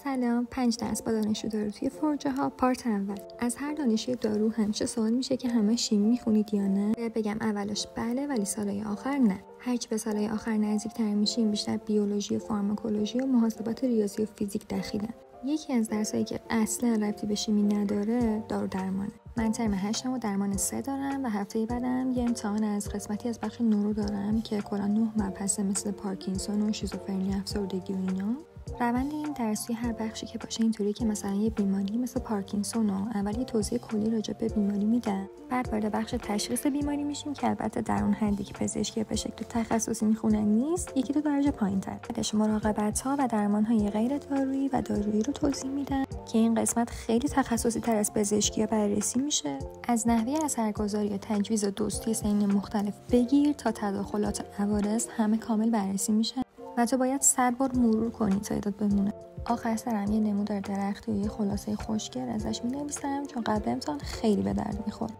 سلام، 5 درس با دانشجو دارو توی فرجه ها. پارت اول. از هر دانشجوی دارو همیشه سوال میشه که همه شیمی میخونید یا نه؟ بگم اولش بله، ولی سالهای آخر نه. هرچی به سالهای آخر نزدیک‌تر میشیم بیشتر بیولوژی و فارماکولوژی و محاسبات ریاضی و فیزیک دخیلن. یکی از درسایی که اصلا ربطی به شیمی نداره دارو درمانه. من ترم 8 و درمان 3 دارم و هفته بعدم یه امتحان از قسمتی از بخش نورو دارم که کلا 9 مبحث مثل پارکینسون و شیزوفرنی، افسردگی و اینا. روند این درسی هر بخشی که باشه اینطوری که مثلا یه بیماری مثل پارکینسون رو اول یه توضیح کلی راجع به بیماری میدن، بعد وارد بخش تشخیص بیماری میشیم که البته در اون حدی که پزشکی به شکل تخصصی میخونن نیست، یکی دو درجه پایین‌تر. بعدش مراقبت‌ها و درمان‌های غیر دارویی و دارویی رو توضیح میدن که این قسمت خیلی تخصصی تر از پزشکی بررسی میشه. از نحوه اثرگذاری و تجویز دوز توی سنین مختلف بگیر تا تداخلات عوارض همه کامل بررسی میشه و تو باید 100 بار مرور کنی تا یادت بمونه. آخر سرم یه نمودار درختی و یه خلاصه خوشگل ازش می‌نویسم چون قبل امتحان خیلی به درد می‌خوره.